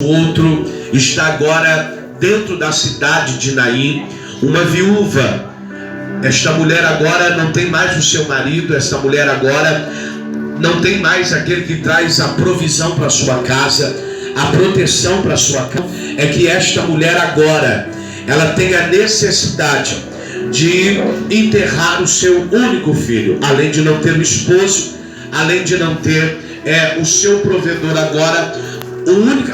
outro, está agora dentro da cidade de Naim, uma viúva. Esta mulher agora não tem mais o seu marido, esta mulher agora não tem mais aquele que traz a provisão para sua casa, a proteção para sua casa. É que esta mulher agora, ela tem a necessidade de enterrar o seu único filho, além de não ter o esposo, além de não ter o seu provedor agora.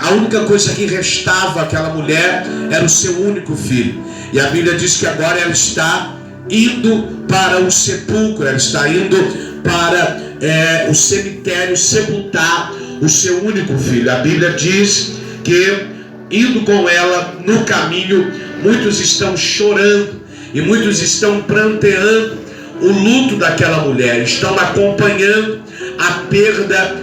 A única coisa que restava àquela mulher era o seu único filho. E a Bíblia diz que agora ela está indo para o sepulcro, ela está indo para o cemitério sepultar o seu único filho. A Bíblia diz que indo com ela no caminho, muitos estão chorando e muitos estão pranteando o luto daquela mulher, estão acompanhando a perda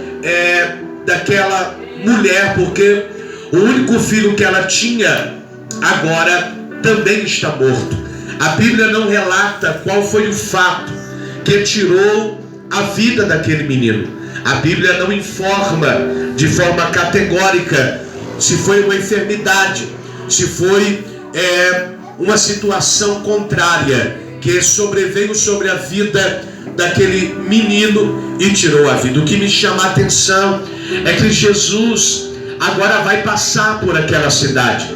daquela mulher, porque o único filho que ela tinha agora também está morto. A Bíblia não relata qual foi o fato que tirou a vida daquele menino. A Bíblia não informa de forma categórica se foi uma enfermidade, se foi uma situação contrária que sobreveio sobre a vida daquele menino e tirou a vida. O que me chama a atenção é que Jesus agora vai passar por aquela cidade.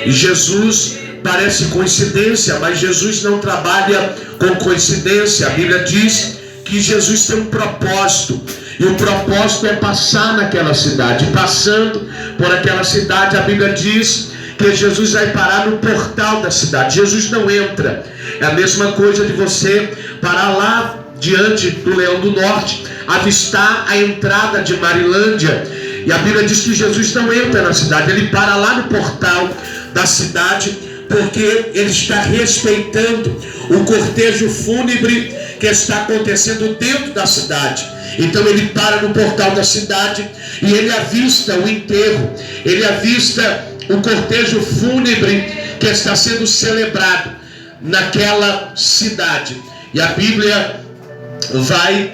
E Jesus, parece coincidência, mas Jesus não trabalha com coincidência. A Bíblia diz que Jesus tem um propósito, e o propósito é passar naquela cidade. Passando por aquela cidade, a Bíblia diz que Jesus vai parar no portal da cidade. Jesus não entra. É a mesma coisa de você parar lá diante do Leão do Norte, avistar a entrada de Marilândia, e a Bíblia diz que Jesus não entra na cidade, ele para lá no portal da cidade, porque ele está respeitando o cortejo fúnebre que está acontecendo dentro da cidade. Então ele para no portal da cidade e ele avista o enterro, ele avista o cortejo fúnebre que está sendo celebrado naquela cidade. E a Bíblia vai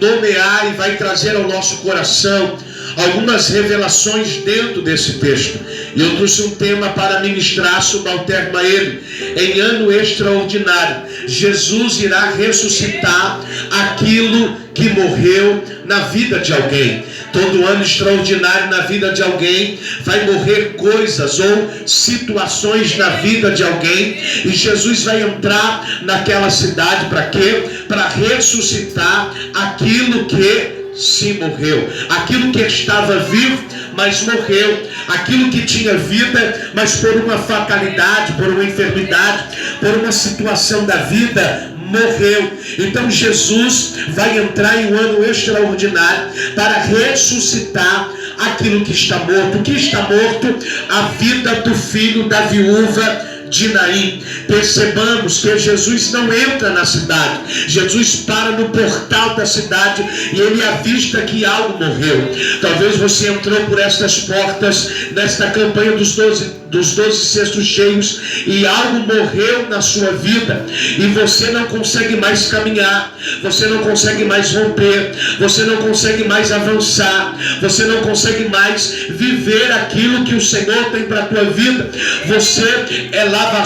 nomear e vai trazer ao nosso coração algumas revelações dentro desse texto. E eu trouxe um tema para ministrar, subalterno a ele: em ano extraordinário, Jesus irá ressuscitar aquilo que morreu na vida de alguém. Todo ano extraordinário na vida de alguém vai morrer coisas ou situações na vida de alguém, e Jesus vai entrar naquela cidade para quê? Para ressuscitar aquilo que se morreu, aquilo que estava vivo, mas morreu, aquilo que tinha vida, mas por uma fatalidade, por uma enfermidade, por uma situação da vida, morreu. Então Jesus vai entrar em um ano extraordinário para ressuscitar aquilo que está morto. O que está morto? A vida do filho da viúva de Naim. Percebamos que Jesus não entra na cidade. Jesus para no portal da cidade e ele avista que algo morreu. Talvez você entrou por estas portas nesta campanha dos 12 cestos cheios e algo morreu na sua vida e você não consegue mais caminhar, você não consegue mais romper, você não consegue mais avançar, você não consegue mais viver aquilo que o Senhor tem para a tua vida. Você lava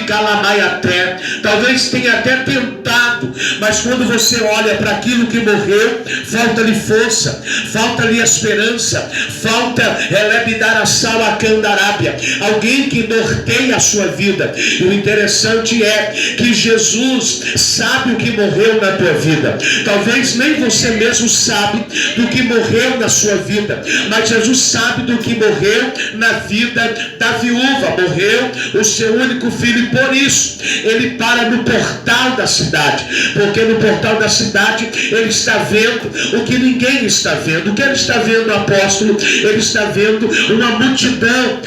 calamai até, talvez tenha até tentado, mas quando você olha para aquilo que morreu, falta-lhe força, falta-lhe esperança, falta dar a sal a candarábia, alguém que norteia a sua vida. E o interessante é que Jesus sabe o que morreu na tua vida. Talvez nem você mesmo sabe do que morreu na sua vida, mas Jesus sabe do que morreu na vida da viúva. Morreu o seu único filho, e por isso ele para no portal da cidade, porque no portal da cidade ele está vendo o que ninguém está vendo. O que ele está vendo, apóstolo? Ele está vendo uma multidão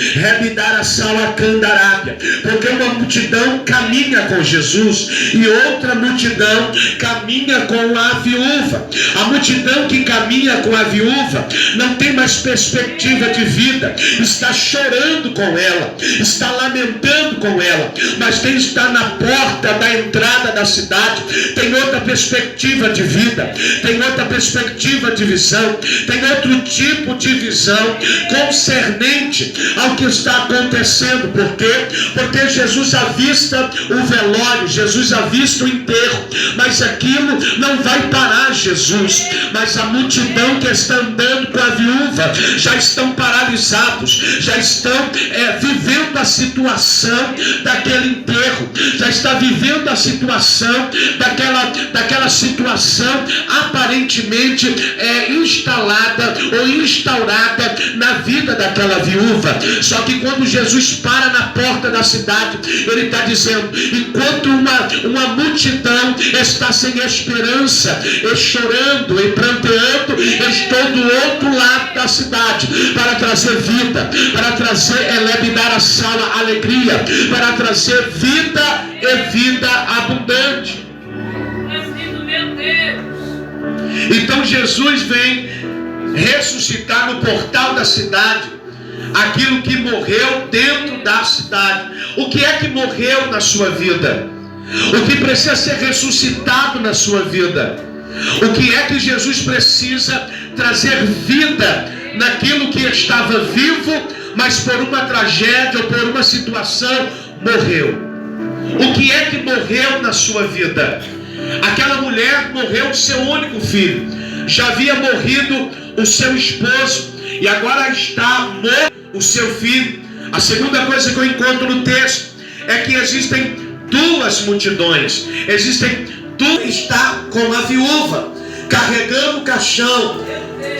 dar a sal a candarábia, porque uma multidão caminha com Jesus e outra multidão caminha com a viúva. A multidão que caminha com a viúva não tem mais perspectiva de vida, está chorando com ela, está lamentando falando com ela. Mas quem está na porta da entrada da cidade tem outra perspectiva de vida, tem outra perspectiva de visão, tem outro tipo de visão concernente ao que está acontecendo. Por quê? Porque Jesus avista o velório, Jesus avista o enterro, mas aquilo não vai parar Jesus. Mas a multidão que está andando com a viúva já estão paralisados, já estão vivendo a situação daquele enterro, já está vivendo a situação daquela situação aparentemente instalada ou instaurada na vida daquela viúva. Só que quando Jesus para na porta da cidade, ele está dizendo: enquanto uma multidão está sem esperança, e chorando e pranteando, eu estou do outro lado da cidade para trazer vida, para trazer elebidar a sala, alegria, para trazer vida e vida abundante. Então Jesus vem ressuscitar no portal da cidade aquilo que morreu dentro da cidade. O que é que morreu na sua vida? O que precisa ser ressuscitado na sua vida? O que é que Jesus precisa trazer vida naquilo que estava vivo, mas por uma tragédia ou por uma situação morreu? O que é que morreu na sua vida? Aquela mulher morreu o seu único filho. Já havia morrido o seu esposo e agora está morto o seu filho. A segunda coisa que eu encontro no texto é que existem duas multidões. Está com a viúva, carregando o caixão,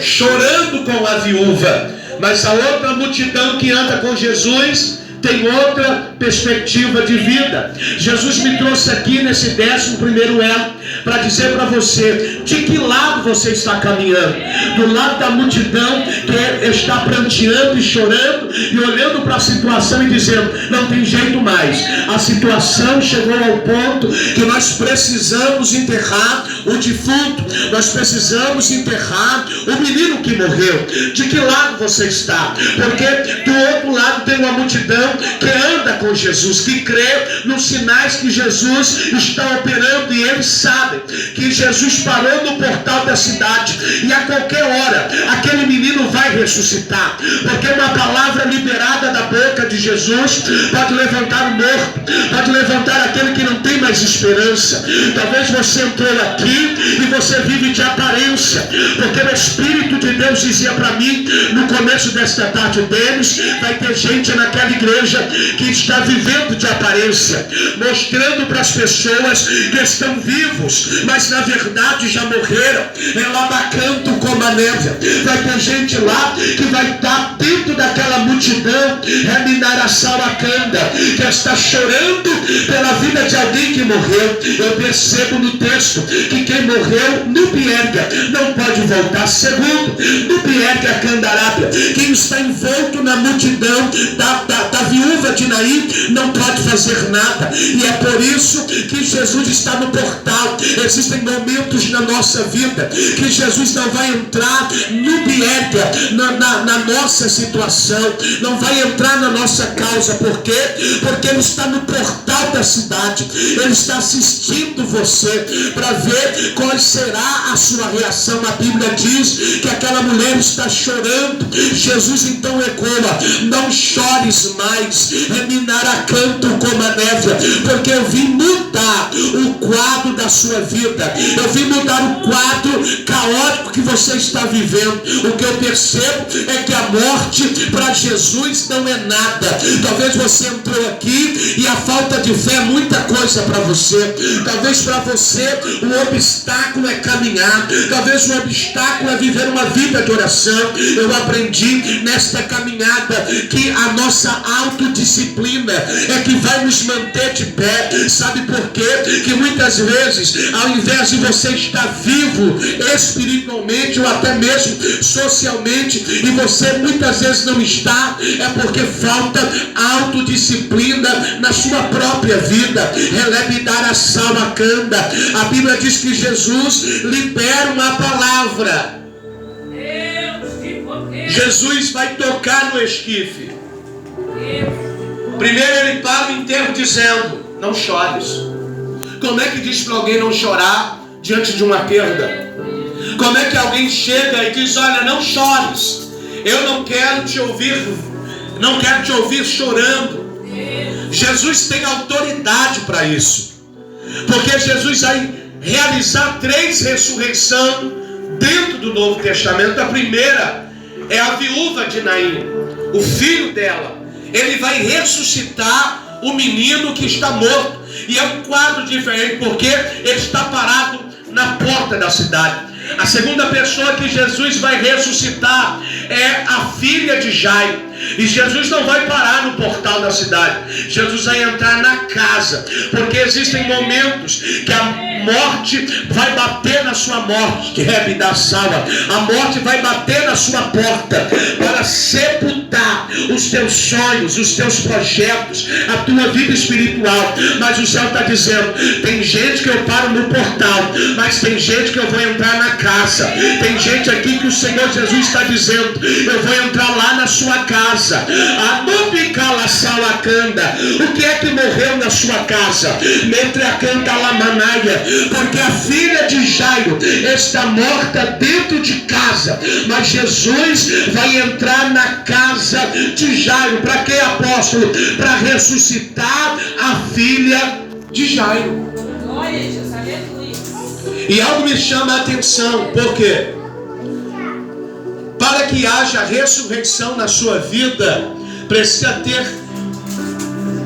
chorando com a viúva. Mas a outra multidão que anda com Jesus tem outra perspectiva de vida. Jesus me trouxe aqui nesse 11º elo para dizer para você de que lado você está caminhando. Do lado da multidão que está pranteando e chorando e olhando para a situação e dizendo: não tem jeito mais, a situação chegou ao ponto que nós precisamos enterrar o defunto, nós precisamos enterrar o menino que morreu. De que lado você está? Porque do outro lado tem uma multidão que anda com Jesus, que crê nos sinais que Jesus está operando, e eles sabem que Jesus parou no portal da cidade e a qualquer hora aquele menino vai ressuscitar, porque uma palavra liberada da boca de Jesus pode levantar o morto, pode levantar aquele que não tem mais esperança. Talvez você entrou aqui e você vive de aparência, porque o Espírito de Deus dizia para mim no começo desta tarde: Denis, vai ter gente naquela igreja que está vivendo de aparência, mostrando para as pessoas que estão vivos, mas na verdade já morreram. Elabacanto como a neve. Vai ter gente lá que vai estar dentro daquela multidão, Reminaraçauacanda, que está chorando pela vida de alguém que morreu. Eu percebo no texto que quem morreu no Bierga não pode voltar. Segundo, no Bierga Candarábia, quem está envolto na multidão da viúva de Naim não pode fazer nada. E é por isso que Jesus está no portal. Existem momentos na nossa vida que Jesus não vai entrar no Bierga, na nossa situação, não vai entrar na nossa causa. Por quê? Porque Ele está no portal da cidade. Ele está assistindo você para ver qual será a sua reação. A Bíblia diz que aquela mulher está chorando. Jesus então ecoa: não chores mais, Reminaracanto como a neve, porque eu vim mudar o quadro da sua vida, eu vim mudar o quadro caótico que você está vivendo. O que eu percebo é que a morte para Jesus não é nada. Talvez você entrou aqui e a falta de fé é muita coisa para você. Talvez para você o obstáculo é caminhar, talvez o obstáculo é viver uma vida de oração. Eu aprendi nesta caminhada que a nossa autodisciplina é que vai nos manter de pé. Sabe por quê? Que muitas vezes, ao invés de você estar vivo espiritualmente ou até mesmo socialmente, e você muitas vezes não está, é porque falta autodisciplina na sua própria vida. Relebidaraçauacanda. A Bíblia diz que Jesus libera uma palavra. Jesus vai tocar no esquife. Primeiro ele para o enterro dizendo: não chores. Como é que diz para alguém não chorar diante de uma perda? Como é que alguém chega e diz: olha, não chores, eu não quero te ouvir chorando? Jesus tem autoridade para isso, porque Jesus vai realizar 3 ressurreições dentro do Novo Testamento. A primeira é a viúva de Naim, o filho dela. Ele vai ressuscitar o menino que está morto, e é um quadro diferente, porque ele está parado na porta da cidade. A segunda pessoa que Jesus vai ressuscitar é a filha de Jairo. E Jesus não vai parar no portal da cidade. Jesus vai entrar na casa, porque existem momentos que a morte vai bater na sua morte, que é da sala. A morte vai bater na sua porta para sepultar os teus sonhos, os teus projetos, a tua vida espiritual. Mas o céu está dizendo: tem gente que eu paro no portal, mas tem gente que eu vou entrar na casa. Tem gente aqui que o Senhor Jesus está dizendo: eu vou entrar lá na sua casa. A Nubicala Salacanda. O que é que morreu na sua casa? Mentre a canta Lamanaia, porque a filha de Jairo está morta dentro de casa, mas Jesus vai entrar na casa de Jairo. Para quê, apóstolo? Para ressuscitar a filha de Jairo. E algo me chama a atenção, por quê? Para que haja ressurreição na sua vida, precisa ter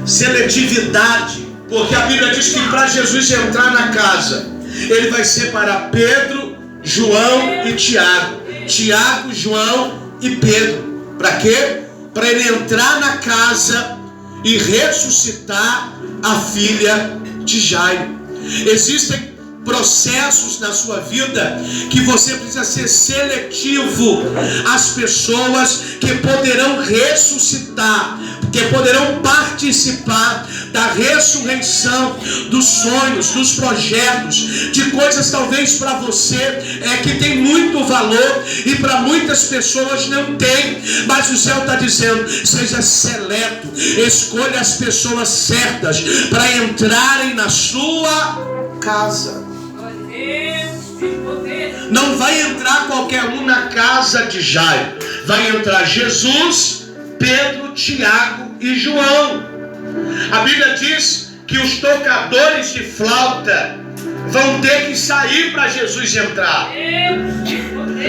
seletividade, porque a Bíblia diz que para Jesus entrar na casa, ele vai separar Pedro, João e Tiago. Tiago, João e Pedro. Para quê? Para ele entrar na casa e ressuscitar a filha de Jairo. Existem processos na sua vida que você precisa ser seletivo às pessoas que poderão ressuscitar, que poderão participar da ressurreição dos sonhos, dos projetos, de coisas talvez para você que tem muito valor e para muitas pessoas não tem. Mas o céu está dizendo: seja seleto, escolha as pessoas certas para entrarem na sua casa. Não vai entrar qualquer um na casa de Jairo. Vai entrar Jesus, Pedro, Tiago e João. A Bíblia diz que os tocadores de flauta vão ter que sair para Jesus entrar,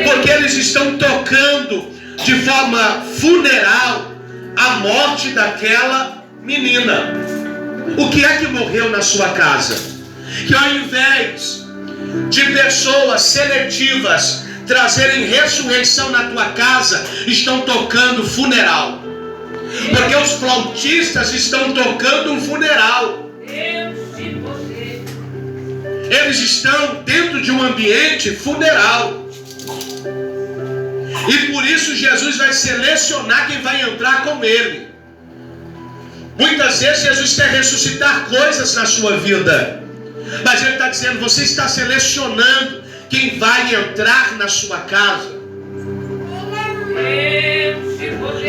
porque eles estão tocando de forma funeral a morte daquela menina. O que é que morreu na sua casa? Que ao invés de pessoas seletivas trazerem ressurreição na tua casa, estão tocando funeral, porque os flautistas estão tocando um funeral. Eles estão dentro de um ambiente funeral, e por isso Jesus vai selecionar quem vai entrar com ele. Muitas vezes Jesus quer ressuscitar coisas na sua vida, mas ele está dizendo: você está selecionando quem vai entrar na sua casa.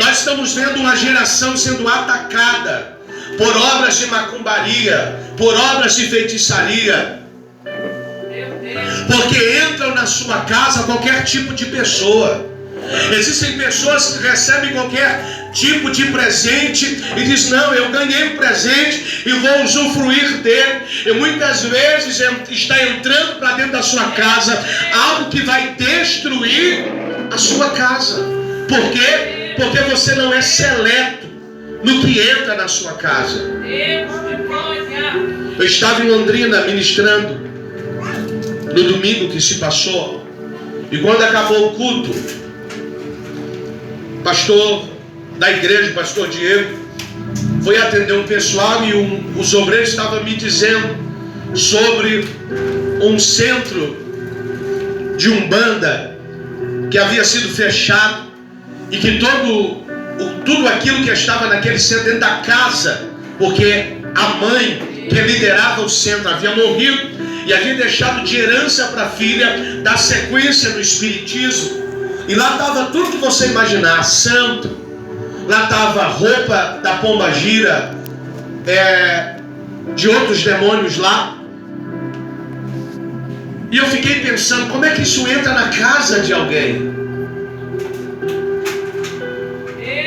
Nós estamos vendo uma geração sendo atacada por obras de macumbaria, por obras de feitiçaria, porque entram na sua casa qualquer tipo de pessoa. Existem pessoas que recebem qualquer tipo de presente e dizem: não, eu ganhei um presente e vou usufruir dele. E muitas vezes está entrando para dentro da sua casa algo que vai destruir a sua casa. Por quê? Porque você não é seleto no que entra na sua casa. Eu estava em Londrina ministrando no domingo que se passou, e quando acabou o culto, pastor da igreja, pastor Diego, foi atender um pessoal, e os obreiros estavam me dizendo sobre um centro de Umbanda que havia sido fechado, e que tudo aquilo que estava naquele centro, dentro da casa, porque a mãe que liderava o centro havia morrido e havia deixado de herança para a filha dar sequência no espiritismo. E lá estava tudo que você imaginar: santo, Lá estava a roupa da pombagira, de outros demônios lá. E eu fiquei pensando, como é que isso entra na casa de alguém?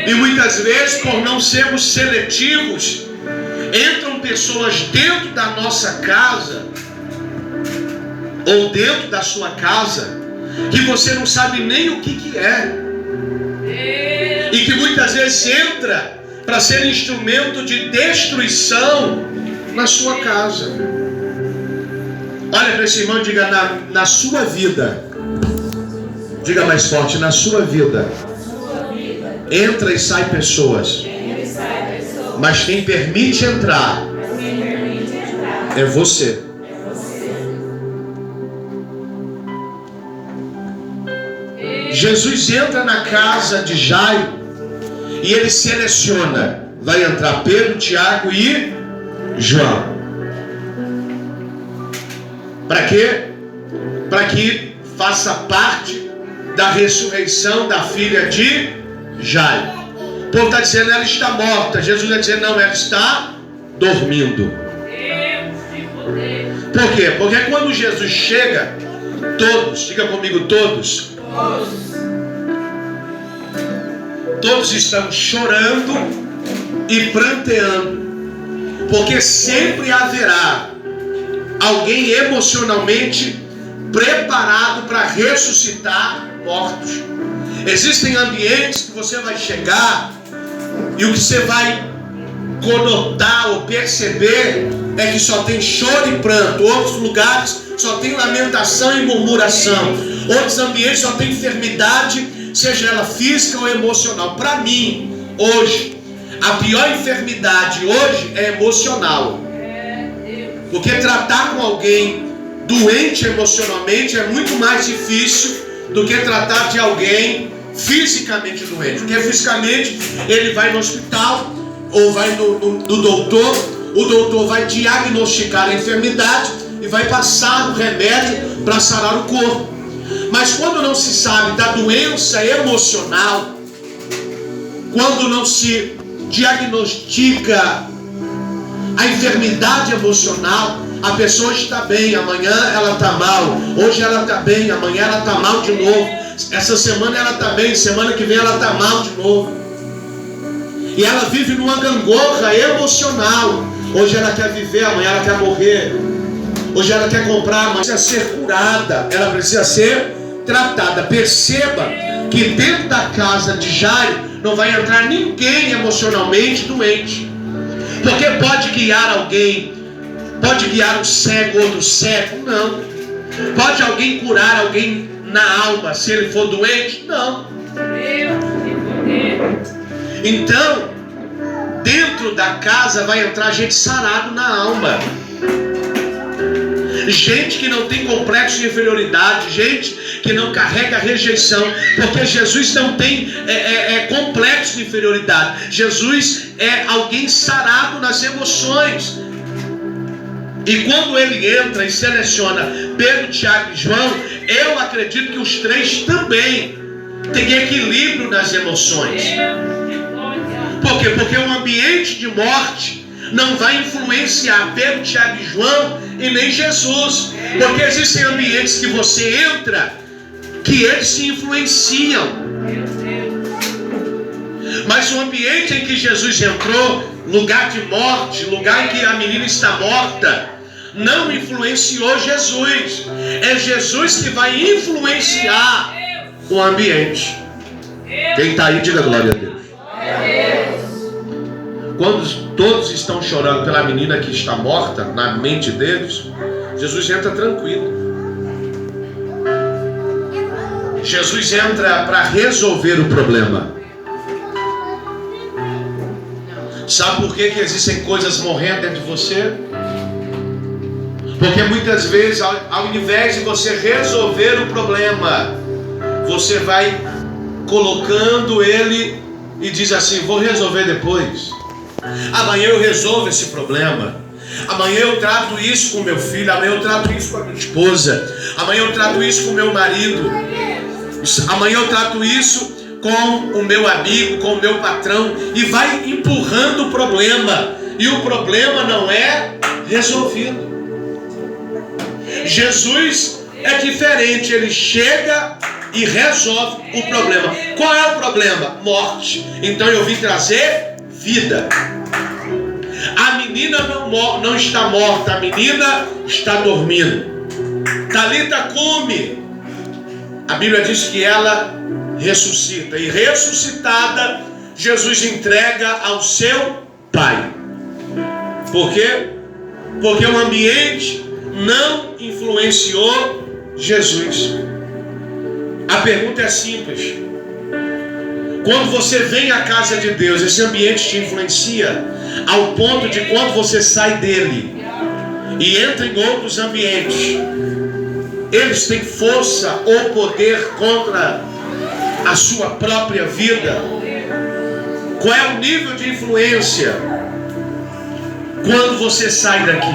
E muitas vezes, por não sermos seletivos, entram pessoas dentro da nossa casa, ou dentro da sua casa, que você não sabe nem o que é. E que muitas vezes entra para ser instrumento de destruição na sua casa. Olha para esse irmão e diga, na sua vida. Diga mais forte, na sua vida. Entra e sai pessoas. Mas quem permite entrar é você. Jesus entra na casa de Jairo e ele seleciona. Vai entrar Pedro, Tiago e João. Para quê? Para que faça parte da ressurreição da filha de Jairo. O povo está dizendo, ela está morta. Jesus vai dizer, não, ela está dormindo. Por quê? Porque quando Jesus chega, todos, diga comigo, todos estão chorando e pranteando, porque sempre haverá alguém emocionalmente preparado para ressuscitar mortos. Existem ambientes que você vai chegar e o que você vai conotar ou perceber é que só tem choro e pranto. Outros lugares só tem lamentação e murmuração. Outros ambientes só tem enfermidade, seja ela física ou emocional. Para mim, hoje, a pior enfermidade hoje é emocional. Porque tratar com alguém doente emocionalmente é muito mais difícil do que tratar de alguém fisicamente doente. Porque fisicamente ele vai no hospital ou vai no doutor, o doutor vai diagnosticar a enfermidade e vai passar o remédio para sarar o corpo. Mas quando não se sabe da doença emocional, quando não se diagnostica a enfermidade emocional, a pessoa está bem, amanhã ela está mal, hoje ela está bem, amanhã ela está mal de novo, essa semana ela está bem, semana que vem ela está mal de novo. E ela vive numa gangorra emocional. Hoje ela quer viver, amanhã ela quer morrer. Hoje ela quer comprar, amanhã precisa ser curada, ela precisa ser tratada. Perceba que dentro da casa de Jairo não vai entrar ninguém emocionalmente doente. Porque pode guiar alguém, pode guiar um cego, outro cego, não. Pode alguém curar alguém na alma se ele for doente? Não. Então, dentro da casa vai entrar gente sarado na alma. Gente que não tem complexo de inferioridade, gente que não carrega rejeição, porque Jesus não tem complexo de inferioridade. Jesus é alguém sarado nas emoções. E quando ele entra e seleciona Pedro, Tiago e João, eu acredito que os três também têm equilíbrio nas emoções. Por quê? Porque um ambiente de morte não vai influenciar Pedro, Tiago e João e nem Jesus. Porque existem ambientes que você entra que eles se influenciam. Mas o ambiente em que Jesus entrou, lugar de morte, lugar em que a menina está morta, não influenciou Jesus. É Jesus que vai influenciar o ambiente. Quem está aí, diga glória a Deus. Quando todos estão chorando pela menina que está morta, na mente deles, Jesus entra tranquilo. Jesus entra para resolver o problema. Sabe por que existem coisas morrendo dentro de você? Porque muitas vezes, ao invés de você resolver o problema, você vai colocando ele e diz assim: vou resolver depois. Amanhã eu resolvo esse problema. Amanhã eu trato isso com meu filho. Amanhã eu trato isso com a minha esposa. Amanhã eu trato isso com meu marido. Amanhã eu trato isso com o meu amigo, com o meu patrão, e vai empurrando o problema, e o problema não é resolvido. Jesus é diferente, ele chega e resolve o problema. Qual é o problema? Morte. Então eu vim trazer vida. A menina não está morta, a menina está dormindo. Talita cumi. A Bíblia diz que ela ressuscita, e ressuscitada Jesus entrega ao seu Pai. Por quê? Porque o ambiente não influenciou Jesus. A pergunta é simples: quando você vem à casa de Deus, esse ambiente te influencia ao ponto de quando você sai dele e entra em outros ambientes, eles têm força ou poder contra a sua própria vida? Qual é o nível de influência quando você sai daqui?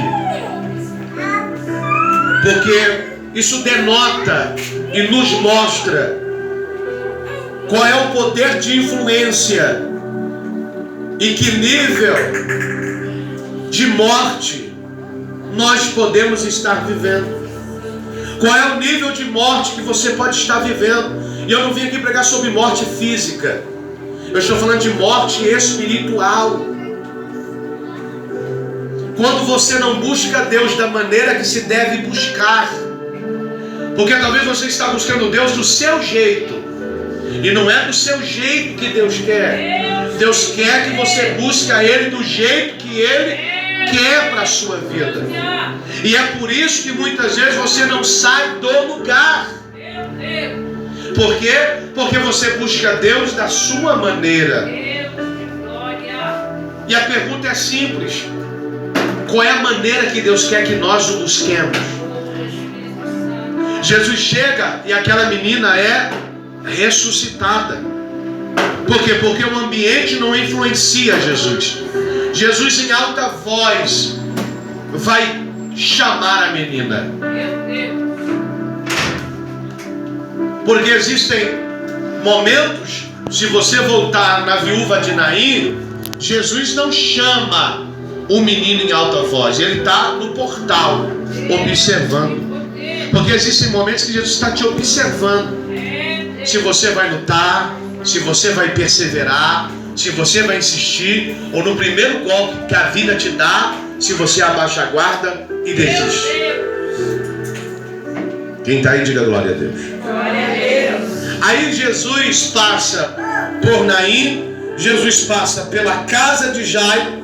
Porque isso denota e nos mostra qual é o poder de influência e que nível de morte nós podemos estar vivendo. Qual é o nível de morte que você pode estar vivendo? E eu não vim aqui pregar sobre morte física, eu estou falando de morte espiritual. Quando você não busca Deus da maneira que se deve buscar, porque talvez você está buscando Deus do seu jeito, e não é do seu jeito que Deus quer. Deus quer que você busque a Ele do jeito que Ele quer para a sua vida. E é por isso que muitas vezes você não sai do lugar. Por quê? Porque você busca Deus da sua maneira. E a pergunta é simples: qual é a maneira que Deus quer que nós o busquemos? Jesus chega e aquela menina é ressuscitada. Por quê? Porque o ambiente não influencia Jesus. Jesus em alta voz vai chamar a menina. Porque existem momentos, se você voltar na viúva de Naim, Jesus não chama o menino em alta voz, ele está no portal observando. Porque existem momentos que Jesus está te observando. Se você vai lutar, se você vai perseverar, se você vai insistir, ou no primeiro golpe que a vida te dá, se você abaixa a guarda e desiste. Quem está aí, diga glória a Deus. Glória a Deus. Aí Jesus passa por Naim, Jesus passa pela casa de Jairo,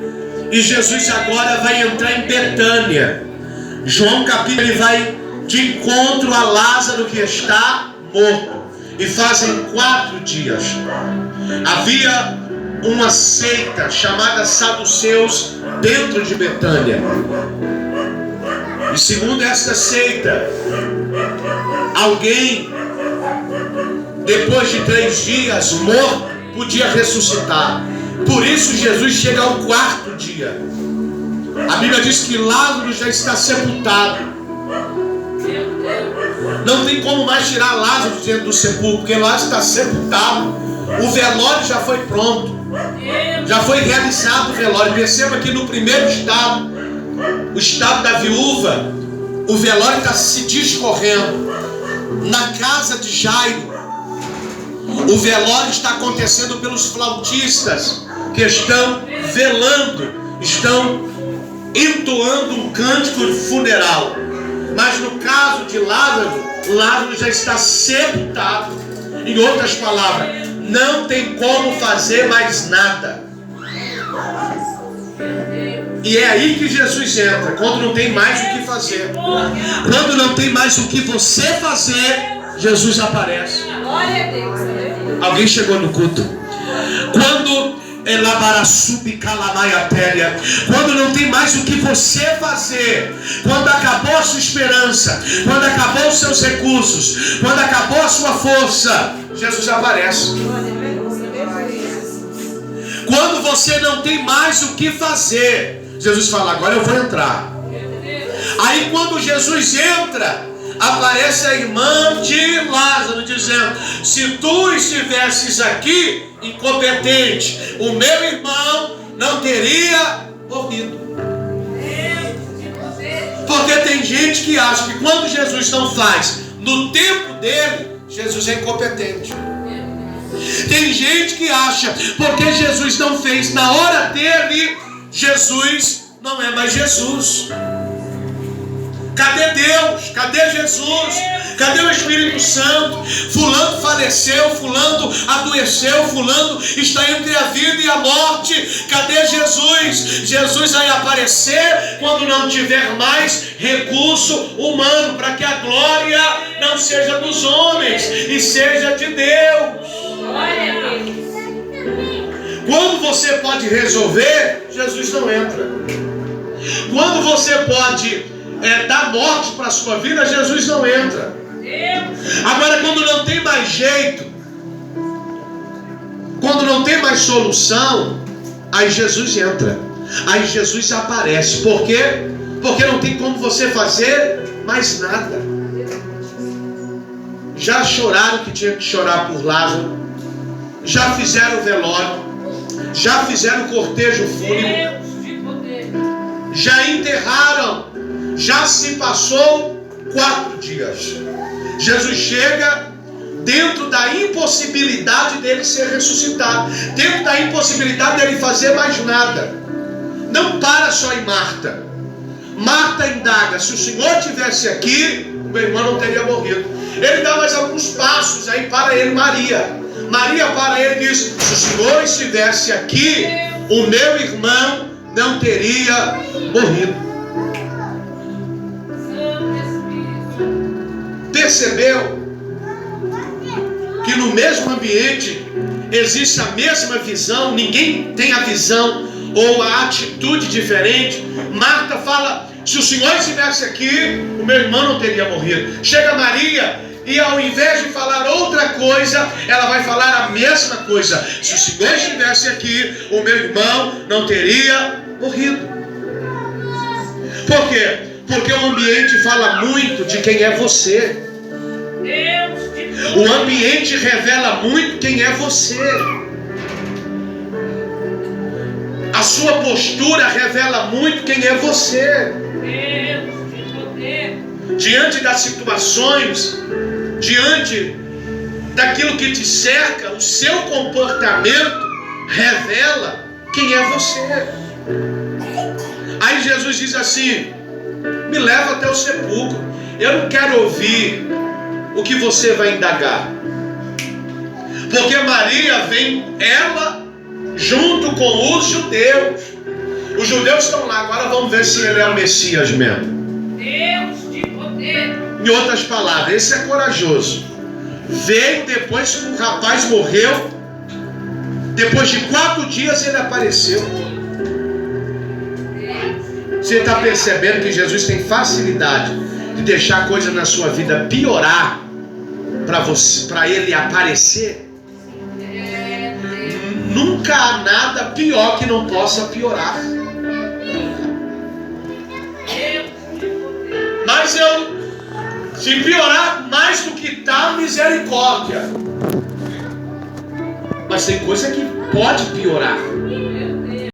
e Jesus agora vai entrar em Betânia. João capítulo, ele vai de encontro a Lázaro que está morto. E fazem 4 dias. Havia uma seita chamada Saduceus dentro de Betânia. E segundo esta seita, alguém depois de 3 dias morto podia ressuscitar. Por isso Jesus chega ao 4º dia. A Bíblia diz que Lázaro já está sepultado. Não tem como mais tirar Lázaro de dentro do sepulcro, porque Lázaro está sepultado. O velório já foi pronto, já foi realizado o velório. Perceba que no primeiro estado, o estado da viúva, o velório está se discorrendo. Na casa de Jairo, o velório está acontecendo pelos flautistas que estão velando, estão entoando um cântico funeral. Mas no caso de Lázaro, Lázaro já está sepultado. Em outras palavras, não tem como fazer mais nada. E é aí que Jesus entra, quando não tem mais o que fazer. Quando não tem mais o que você fazer, Jesus aparece. Alguém chegou no culto. Quando quando não tem mais o que você fazer, quando acabou a sua esperança, quando acabou os seus recursos, quando acabou a sua força, Jesus aparece. Quando você não tem mais o que fazer, Jesus fala: agora eu vou entrar. Aí quando Jesus entra, aparece a irmã de Lázaro, dizendo: se tu estivesses aqui, incompetente, o meu irmão não teria morrido. Porque tem gente que acha que quando Jesus não faz no tempo dele, Jesus é incompetente. Tem gente que acha, porque Jesus não fez na hora dele, Jesus não é mais Jesus. Cadê Deus? Cadê Jesus? Cadê o Espírito Santo? Fulano faleceu, fulano adoeceu, fulano está entre a vida e a morte. Cadê Jesus? Jesus vai aparecer quando não tiver mais recurso humano, para que a glória não seja dos homens e seja de Deus. Quando você pode resolver, Jesus não entra. Quando você pode dar morte para a sua vida, Jesus não entra. Agora, quando não tem mais jeito, quando não tem mais solução, aí Jesus entra, aí Jesus aparece. Por quê? Porque não tem como você fazer mais nada. Já choraram que tinha que chorar por Lázaro, já fizeram o velório, já fizeram o cortejo fúnebre, já enterraram, já se passou 4 dias. Jesus chega dentro da impossibilidade dele ser ressuscitado, dentro da impossibilidade dele fazer mais nada. Não para só em Marta. Marta indaga: se o Senhor estivesse aqui, o meu irmão não teria morrido. Ele dá mais alguns passos, aí para ele Maria. Maria para ele e diz: se o Senhor estivesse aqui, o meu irmão não teria morrido. Percebeu que no mesmo ambiente existe a mesma visão, ninguém tem a visão ou a atitude diferente. Marta fala: se o Senhor estivesse aqui, o meu irmão não teria morrido. Chega Maria e ao invés de falar outra coisa, ela vai falar a mesma coisa: se o Senhor estivesse aqui, o meu irmão não teria morrido. Por quê? Porque o ambiente fala muito de quem é você. O ambiente revela muito quem é você. A sua postura revela muito quem é você. Diante das situações, diante daquilo que te cerca, o seu comportamento revela quem é você. Aí Jesus diz assim: me leva até o sepulcro. Eu não quero ouvir o que você vai indagar, porque Maria vem, ela junto com os judeus. Os judeus estão lá, agora vamos ver se ele é o Messias mesmo. Deus de poder. Em outras palavras, esse é corajoso. Veio depois que o rapaz morreu, depois de 4 dias ele apareceu. Você está percebendo que Jesus tem facilidade de deixar a coisa na sua vida piorar para ele aparecer? Nunca há nada pior que não possa piorar. Mas se piorar mais do que está, misericórdia. Mas tem coisa que pode piorar.